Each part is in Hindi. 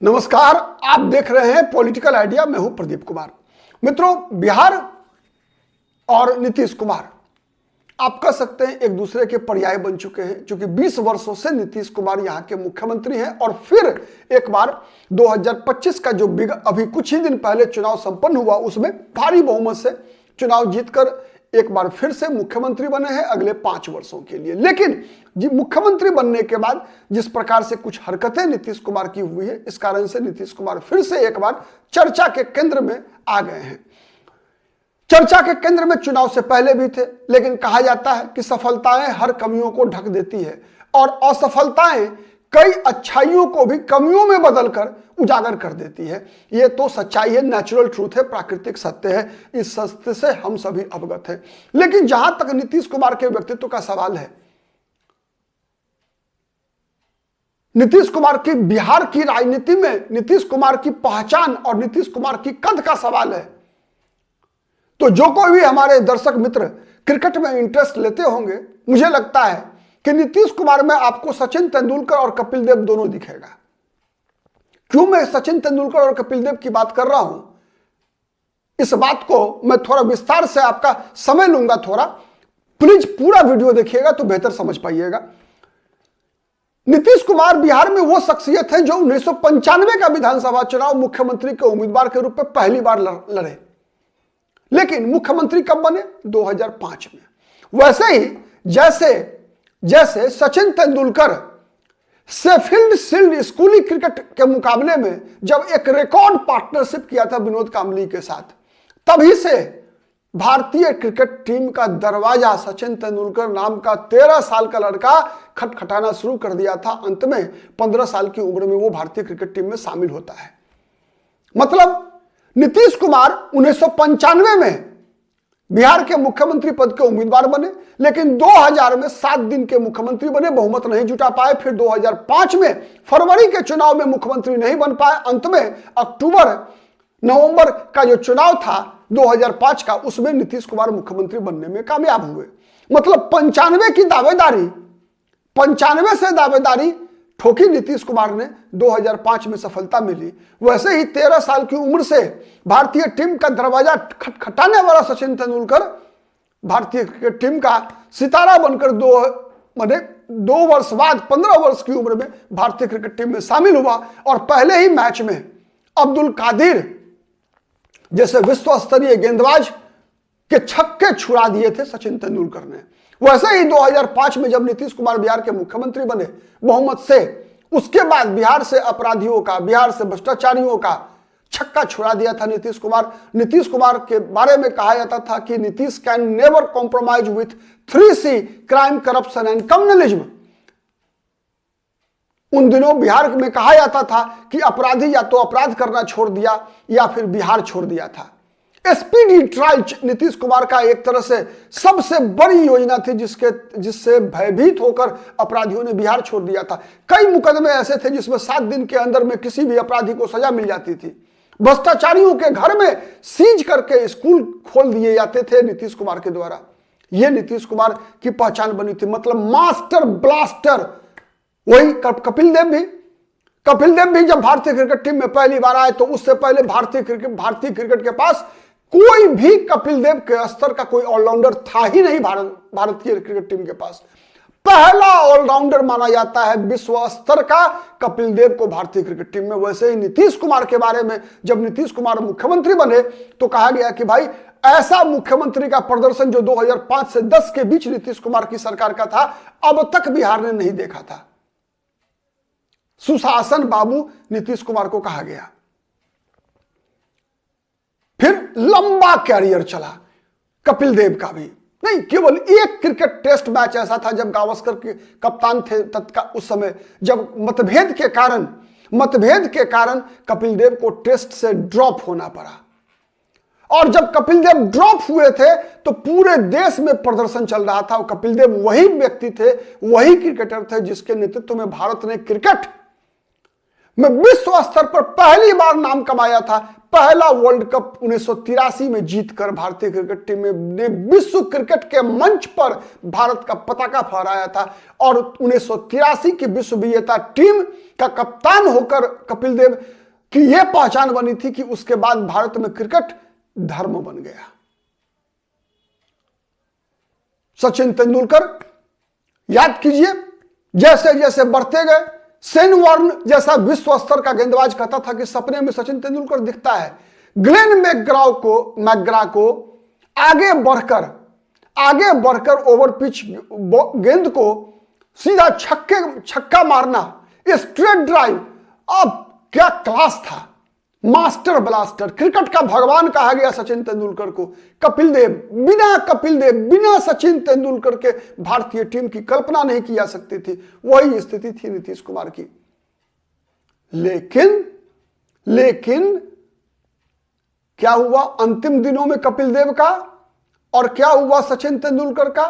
नमस्कार, आप देख रहे हैं पॉलिटिकल आइडिया। मैं हूं प्रदीप कुमार। मित्रों, बिहार और नीतीश कुमार आप कह सकते हैं एक दूसरे के पर्याय बन चुके हैं, क्योंकि 20 वर्षों से नीतीश कुमार यहां के मुख्यमंत्री हैं और फिर एक बार 2025 का जो अभी कुछ ही दिन पहले चुनाव संपन्न हुआ उसमें भारी बहुमत से चुनाव जीतकर एक बार फिर से मुख्यमंत्री बने हैं अगले 5 वर्षों के लिए। लेकिन मुख्यमंत्री बनने के बाद जिस प्रकार से कुछ हरकतें नीतीश कुमार की हुई है, इस कारण से नीतीश कुमार फिर से एक बार चर्चा के केंद्र में आ गए हैं। चर्चा के केंद्र में चुनाव से पहले भी थे, लेकिन कहा जाता है कि सफलताएं हर कमियों को ढक देती है और असफलताएं कई अच्छाइयों को भी कमियों में बदलकर उजागर कर देती है। यह तो सच्चाई है, नेचुरल ट्रूथ है, प्राकृतिक सत्य है। इस सत्य से हम सभी अवगत हैं। लेकिन जहां तक नीतीश कुमार के व्यक्तित्व का सवाल है, नीतीश कुमार की बिहार की राजनीति में नीतीश कुमार की पहचान और नीतीश कुमार की कद का सवाल है, तो जो कोई भी हमारे दर्शक मित्र क्रिकेट में इंटरेस्ट लेते होंगे, मुझे लगता है कि नीतीश कुमार में आपको सचिन तेंदुलकर और कपिल देव दोनों दिखेगा। क्यों मैं सचिन तेंदुलकर और कपिल देव की बात कर रहा हूं, इस बात को मैं थोड़ा विस्तार से आपका समय लूंगा। थोड़ा प्लीज पूरा वीडियो देखिएगा तो बेहतर समझ पाइएगा। नीतीश कुमार बिहार में वो शख्सियत है जो 1995 का विधानसभा चुनाव मुख्यमंत्री के उम्मीदवार के रूप में पहली बार लड़े, लेकिन मुख्यमंत्री कब बने? 2005 में। वैसे ही जैसे सचिन तेंदुलकर शेफील्ड शील्ड स्कूली क्रिकेट के मुकाबले में जब एक रिकॉर्ड पार्टनरशिप किया था विनोद कांबली के साथ, तभी से भारतीय क्रिकेट टीम का दरवाजा सचिन तेंदुलकर नाम का 13 साल का लड़का खटखटाना शुरू कर दिया था। अंत में 15 साल की उम्र में वो भारतीय क्रिकेट टीम में शामिल होता है। मतलब नीतीश कुमार 1995 में बिहार के मुख्यमंत्री पद के उम्मीदवार बने, लेकिन 2000 में 7 दिन के मुख्यमंत्री बने, बहुमत नहीं जुटा पाए। फिर 2005 में फरवरी के चुनाव में मुख्यमंत्री नहीं बन पाए। अंत में अक्टूबर नवंबर का जो चुनाव था 2005 का, उसमें नीतीश कुमार मुख्यमंत्री बनने में कामयाब हुए। मतलब 95 से दावेदारी ठोकी नीतीश कुमार ने, 2005 में सफलता मिली। वैसे ही 13 साल की उम्र से भारतीय टीम का दरवाजा खटखटाने वाला सचिन तेंदुलकर भारतीय क्रिकेट टीम का सितारा बनकर 2 वर्ष बाद 15 वर्ष की उम्र में भारतीय क्रिकेट टीम में शामिल हुआ और पहले ही मैच में अब्दुल कादिर जैसे विश्व स्तरीय गेंदबाज के छक्के छुड़ा दिए थे सचिन तेंदुलकर ने। वैसे ही 2005 में जब नीतीश कुमार बिहार के मुख्यमंत्री बने बहुमत से, उसके बाद बिहार से अपराधियों का, बिहार से भ्रष्टाचारियों का छक्का छुड़ा दिया था नीतीश कुमार। नीतीश कुमार के बारे में कहा जाता था कि Nitish can never compromise with 3C, crime, corruption and communalism. उन दिनों बिहार में कहा जाता था कि अपराधी या तो अपराध करना छोड़ दिया या फिर बिहार छोड़ दिया था। स्पीडी ट्रायल नीतीश कुमार का एक तरह से सबसे बड़ी योजना थी, जिससे भयभीत होकर अपराधियों ने बिहार छोड़ दिया था। कई मुकदमे ऐसे थे जिसमें 7 दिन के अंदर में किसी भी अपराधी को सजा मिल जाती थी। भ्रष्टाचारियों के घर में सीज करके स्कूल खोल दिए जाते थे नीतीश कुमार के द्वारा। यह नीतीश कुमार की पहचान बनी थी। मतलब मास्टर ब्लास्टर। वही कपिल देव भी जब भारतीय क्रिकेट टीम में पहली बार आए, तो उससे पहले भारतीय क्रिकेट के पास कोई भी कपिल देव के स्तर का कोई ऑलराउंडर था ही नहीं। भारतीय क्रिकेट टीम के पास पहला ऑलराउंडर माना जाता है विश्व स्तर का कपिल देव को भारतीय क्रिकेट टीम में। वैसे ही नीतीश कुमार के बारे में जब नीतीश कुमार मुख्यमंत्री बने तो कहा गया कि भाई ऐसा मुख्यमंत्री का प्रदर्शन जो 2005 से 10 के बीच नीतीश कुमार की सरकार का था, अब तक बिहार ने नहीं देखा था। सुशासन बाबू नीतीश कुमार को कहा गया। फिर लंबा कैरियर चला कपिल देव का भी। नहीं, केवल एक क्रिकेट टेस्ट मैच ऐसा था जब गावस्कर के कप्तान थे तत्काल उस समय, जब मतभेद के कारण कपिल देव को टेस्ट से ड्रॉप होना पड़ा। और जब कपिल देव ड्रॉप हुए थे तो पूरे देश में प्रदर्शन चल रहा था। और कपिल देव वही व्यक्ति थे, वही क्रिकेटर थे जिसके नेतृत्व में भारत ने क्रिकेट में विश्व स्तर पर पहली बार नाम कमाया था। पहला वर्ल्ड कप 1983 में जीतकर भारतीय क्रिकेट टीम ने विश्व क्रिकेट के मंच पर भारत का पताका फहराया था और 1983 की विश्व विजेता टीम का कप्तान होकर कपिल देव कि यह पहचान बनी थी कि उसके बाद भारत में क्रिकेट धर्म बन गया। सचिन तेंदुलकर याद कीजिए, जैसे जैसे बढ़ते गए, शेन वॉर्न जैसा विश्व स्तर का गेंदबाज कहता था कि सपने में सचिन तेंदुलकर दिखता है। ग्लेन मैकग्रा को आगे बढ़कर ओवर पिच गेंद को सीधा छक्का मारना, स्ट्रेट ड्राइव, अब क्या क्लास था। मास्टर ब्लास्टर, क्रिकेट का भगवान कहा गया सचिन तेंदुलकर को। कपिल देव बिना सचिन तेंदुलकर के भारतीय टीम की कल्पना नहीं की जा सकती थी। वही स्थिति थी नीतीश कुमार की। लेकिन क्या हुआ अंतिम दिनों में कपिल देव का, और क्या हुआ सचिन तेंदुलकर का?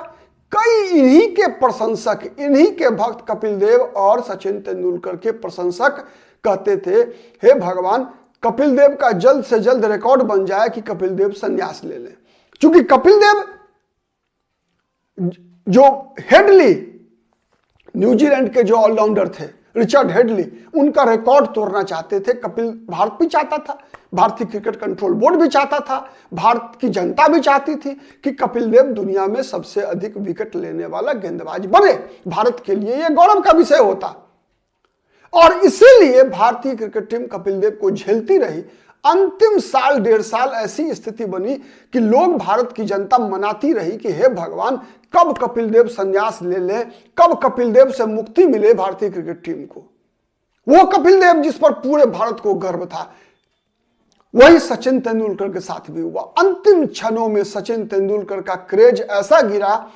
कई इन्हीं के प्रशंसक, इन्हीं के भक्त कपिल देव और सचिन तेंदुलकर के प्रशंसक कहते थे, हे भगवान, कपिल देव का जल्द से जल्द रिकॉर्ड बन जाए कि कपिल देव संन्यास ले लें। क्योंकि कपिल देव, जो हेडली, न्यूजीलैंड के जो ऑलराउंडर थे रिचर्ड हेडली, उनका रिकॉर्ड तोड़ना चाहते थे। भारत भी चाहता था, भारतीय क्रिकेट कंट्रोल बोर्ड भी चाहता था, भारत की जनता भी चाहती थी कि कपिल देव दुनिया में सबसे अधिक विकेट लेने वाला गेंदबाज बने। भारत के लिए यह गौरव का विषय होता, और इसीलिए भारतीय क्रिकेट टीम कपिल देव को झेलती रही। अंतिम साल, 1.5 साल ऐसी स्थिति बनी कि लोग, भारत की जनता मनाती रही कि हे भगवान, कब कपिल देव संन्यास ले ले, कब कपिल देव से मुक्ति मिले भारतीय क्रिकेट टीम को। वो कपिल देव जिस पर पूरे भारत को गर्व था। वही सचिन तेंदुलकर के साथ भी हुआ। अंतिम क्षणों में सचिन तेंदुलकर का क्रेज ऐसा गिरा,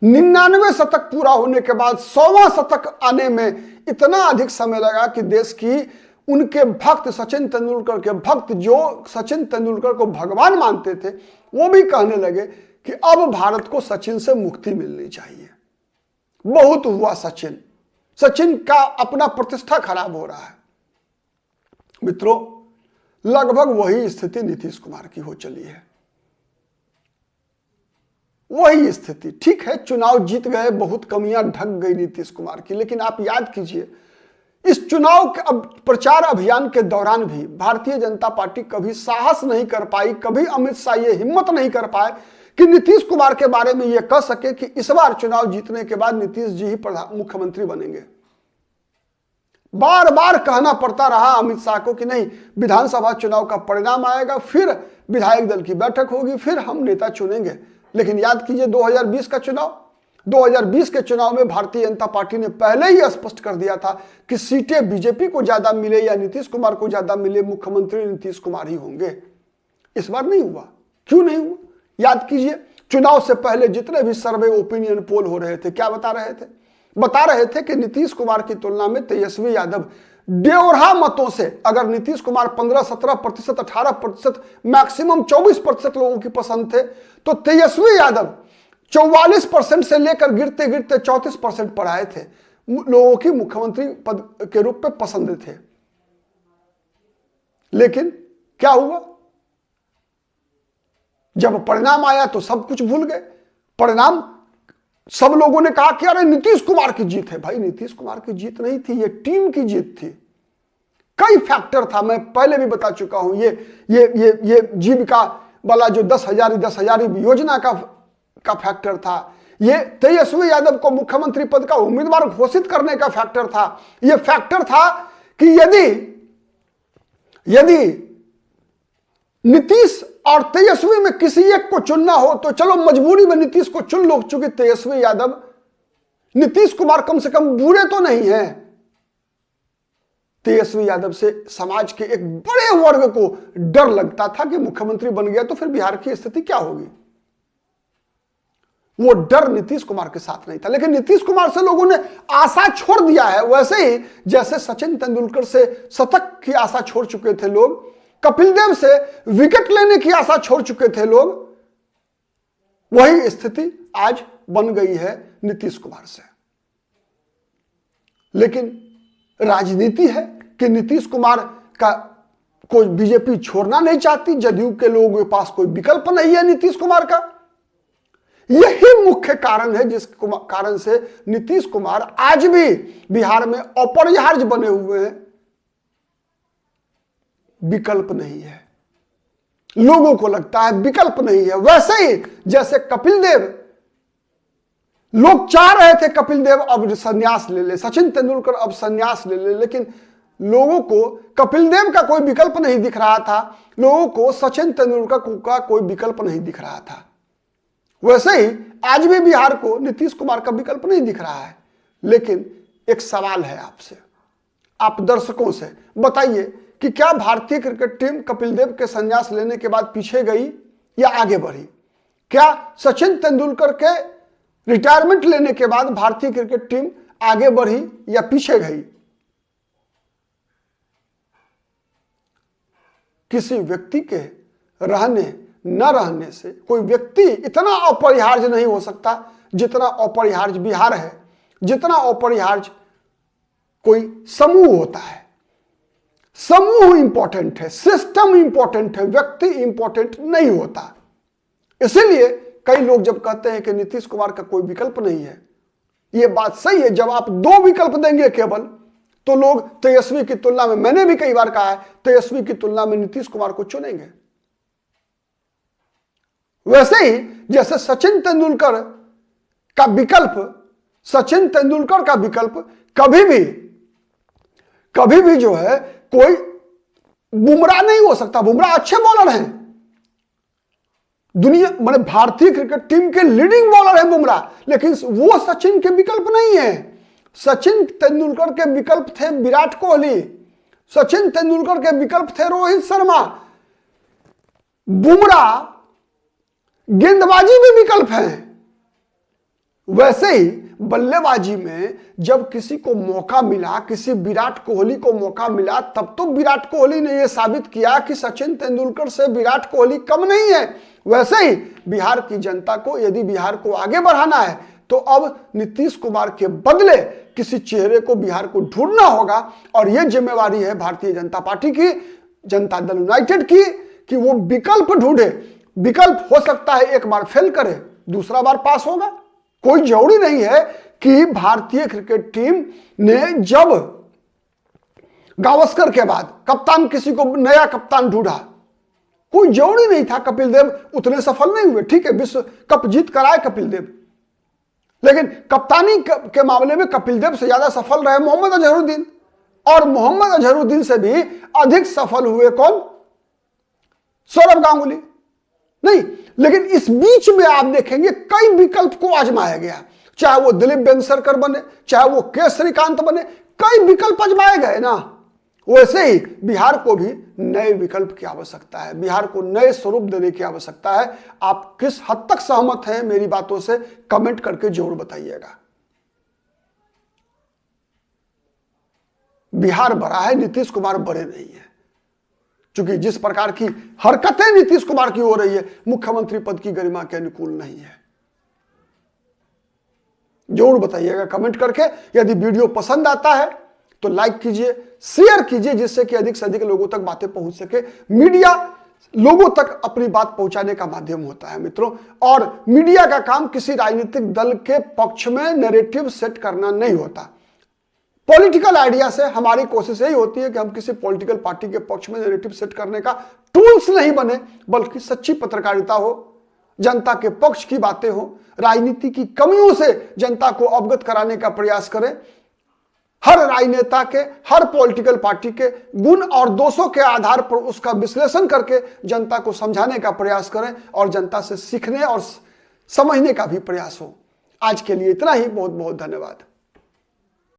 99 शतक पूरा होने के बाद 100वां शतक आने में इतना अधिक समय लगा कि देश की उनके भक्त, सचिन तेंदुलकर के भक्त, जो सचिन तेंदुलकर को भगवान मानते थे, वो भी कहने लगे कि अब भारत को सचिन से मुक्ति मिलनी चाहिए। बहुत हुआ सचिन का अपना प्रतिष्ठा खराब हो रहा है। मित्रों, लगभग वही स्थिति नीतीश कुमार की हो चली है। वही स्थिति, ठीक है, चुनाव जीत गए, बहुत कमियां ढक गई नीतीश कुमार की, लेकिन आप याद कीजिए, इस चुनाव के प्रचार अभियान के दौरान भी भारतीय जनता पार्टी कभी साहस नहीं कर पाई, कभी अमित शाह ये हिम्मत नहीं कर पाए कि नीतीश कुमार के बारे में यह कह सके कि इस बार चुनाव जीतने के बाद नीतीश जी ही मुख्यमंत्री बनेंगे। बार बार कहना पड़ता रहा अमित शाह को कि नहीं, विधानसभा चुनाव का परिणाम आएगा, फिर विधायक दल की बैठक होगी, फिर हम नेता चुनेंगे। लेकिन याद कीजिए 2020 का चुनाव, 2020 के चुनाव में भारतीय जनता पार्टी ने पहले ही स्पष्ट कर दिया था कि सीटें बीजेपी को ज्यादा मिले या नीतीश कुमार को ज्यादा मिले, मुख्यमंत्री नीतीश कुमार ही होंगे। इस बार नहीं हुआ। क्यों नहीं हुआ? याद कीजिए, चुनाव से पहले जितने भी सर्वे, ओपिनियन पोल हो रहे थे, क्या बता रहे थे? बता रहे थे कि नीतीश कुमार की तुलना में तेजस्वी यादव डेढ़ा मतों से, अगर नीतीश कुमार 15-17%, 18%, मैक्सिमम 24% लोगों की पसंद थे, तो तेजस्वी यादव 44% से लेकर गिरते गिरते 34% पर आए थे, लोगों की मुख्यमंत्री पद के रूप में पसंद थे। लेकिन क्या हुआ? जब परिणाम आया तो सब कुछ भूल गए। परिणाम, सब लोगों ने कहा कि अरे नीतीश कुमार की जीत है। भाई, नीतीश कुमार की जीत नहीं थी, ये टीम की जीत थी। कई फैक्टर था, मैं पहले भी बता चुका हूं। ये जीविका वाला जो 10,000 योजना का फैक्टर था, ये तेजस्वी यादव को मुख्यमंत्री पद का उम्मीदवार घोषित करने का फैक्टर था। यह फैक्टर था कि यदि नीतीश और तेजस्वी में किसी एक को चुनना हो तो चलो मजबूरी में नीतीश को चुन लो, चूंकि तेजस्वी यादव, नीतीश कुमार कम से कम बुरे तो नहीं है। तेजस्वी यादव से समाज के एक बड़े वर्ग को डर लगता था कि मुख्यमंत्री बन गया तो फिर बिहार की स्थिति क्या होगी। वो डर नीतीश कुमार के साथ नहीं था। लेकिन नीतीश कुमार से लोगों ने आशा छोड़ दिया है, वैसे ही जैसे सचिन तेंदुलकर से शतक की आशा छोड़ चुके थे लोग, कपिल देव से विकेट लेने की आशा छोड़ चुके थे लोग, वही स्थिति आज बन गई है नीतीश कुमार से। लेकिन राजनीति है कि नीतीश कुमार को बीजेपी छोड़ना नहीं चाहती, जदयू के लोगों के पास कोई विकल्प नहीं है नीतीश कुमार का। यही मुख्य कारण है जिस कारण से नीतीश कुमार आज भी बिहार में अपरिहार्य बने हुए हैं। विकल्प नहीं है। लोगों को लगता है विकल्प नहीं है। वैसे ही जैसे कपिल देव, लोग चाह रहे थे कपिल देव अब संन्यास ले ले, सचिन तेंदुलकर अब संन्यास ले ले, लेकिन लोगों को कपिल देव का कोई विकल्प नहीं दिख रहा था, लोगों को सचिन तेंदुलकर का कोई विकल्प नहीं दिख रहा था। वैसे ही आज भी बिहार को नीतीश कुमार का विकल्प नहीं दिख रहा है। लेकिन एक सवाल है आपसे, आप दर्शकों से, बताइए कि क्या भारतीय क्रिकेट टीम कपिल देव के संन्यास लेने के बाद पीछे गई या आगे बढ़ी? क्या सचिन तेंदुलकर के रिटायरमेंट लेने के बाद भारतीय क्रिकेट टीम आगे बढ़ी या पीछे गई? किसी व्यक्ति के रहने न रहने से कोई व्यक्ति इतना अपरिहार्य नहीं हो सकता जितना अपरिहार्य बिहार है, जितना अपरिहार्य कोई समूह होता है। समूह इंपॉर्टेंट है, सिस्टम इंपॉर्टेंट है, व्यक्ति इंपॉर्टेंट नहीं होता। इसीलिए कई लोग जब कहते हैं कि नीतीश कुमार का कोई विकल्प नहीं है, यह बात सही है। जब आप दो विकल्प देंगे केवल, तो लोग तेजस्वी की तुलना में, मैंने भी कई बार कहा है, तेजस्वी की तुलना में नीतीश कुमार को चुनेंगे। वैसे ही जैसे सचिन तेंदुलकर का विकल्प कभी भी जो है कोई बुमराह नहीं हो सकता। बुमराह अच्छे बॉलर हैं, दुनिया माने भारतीय क्रिकेट टीम के लीडिंग बॉलर है बुमराह, लेकिन वो सचिन के विकल्प नहीं है। सचिन तेंदुलकर के विकल्प थे विराट कोहली, सचिन तेंदुलकर के विकल्प थे रोहित शर्मा। बुमराह गेंदबाजी में विकल्प है। वैसे ही बल्लेबाजी में जब किसी को मौका मिला, किसी विराट कोहली को मौका मिला, तब तो विराट कोहली ने यह साबित किया कि सचिन तेंदुलकर से विराट कोहली कम नहीं है। वैसे ही बिहार की जनता को, यदि बिहार को आगे बढ़ाना है, तो अब नीतीश कुमार के बदले किसी चेहरे को बिहार को ढूंढना होगा। और यह जिम्मेवारी है भारतीय जनता पार्टी की, जनता दल यूनाइटेड की, कि वो विकल्प ढूंढे। विकल्प हो सकता है एक बार फेल करे, दूसरा बार पास होगा। कोई जरूरी नहीं है कि भारतीय क्रिकेट टीम ने जब गावस्कर के बाद कप्तान किसी को नया कप्तान ढूंढा, कोई जरूरी नहीं था कपिल देव उतने सफल नहीं हुए। ठीक है, विश्व कप जीत कर आए कपिल देव, लेकिन कप्तानी के मामले में कपिल देव से ज्यादा सफल रहे मोहम्मद अजहरुद्दीन, और मोहम्मद अजहरुद्दीन से भी अधिक सफल हुए कौन? सौरव गांगुली। नहीं, लेकिन इस बीच में आप देखेंगे कई विकल्प को आजमाया गया, चाहे वो दिलीप वेंगसरकर बने, चाहे वो के श्रीकांत बने, कई विकल्प आजमाए गए ना। वैसे ही बिहार को भी नए विकल्प की आवश्यकता है, बिहार को नए स्वरूप देने की आवश्यकता है। आप किस हद तक सहमत हैं मेरी बातों से, कमेंट करके जरूर बताइएगा। बिहार बड़ा है, नीतीश कुमार बड़े नहीं है। क्योंकि जिस प्रकार की हरकतें नीतीश कुमार की हो रही है, मुख्यमंत्री पद की गरिमा के अनुकूल नहीं है। जरूर बताइएगा कमेंट करके। यदि वीडियो पसंद आता है तो लाइक कीजिए, शेयर कीजिए, जिससे कि अधिक से अधिक लोगों तक बातें पहुंच सके। मीडिया लोगों तक अपनी बात पहुंचाने का माध्यम होता है मित्रों, और मीडिया का काम किसी राजनीतिक दल के पक्ष में नैरेटिव सेट करना नहीं होता। पॉलिटिकल आइडिया से हमारी कोशिश यही होती है कि हम किसी पॉलिटिकल पार्टी के पक्ष में नैरेटिव सेट करने का टूल्स नहीं बने, बल्कि सच्ची पत्रकारिता हो, जनता के पक्ष की बातें हो, राजनीति की कमियों से जनता को अवगत कराने का प्रयास करें। हर राजनेता के, हर पॉलिटिकल पार्टी के गुण और दोषों के आधार पर उसका विश्लेषण करके जनता को समझाने का प्रयास करें, और जनता से सीखने और समझने का भी प्रयास हो। आज के लिए इतना ही, बहुत बहुत धन्यवाद।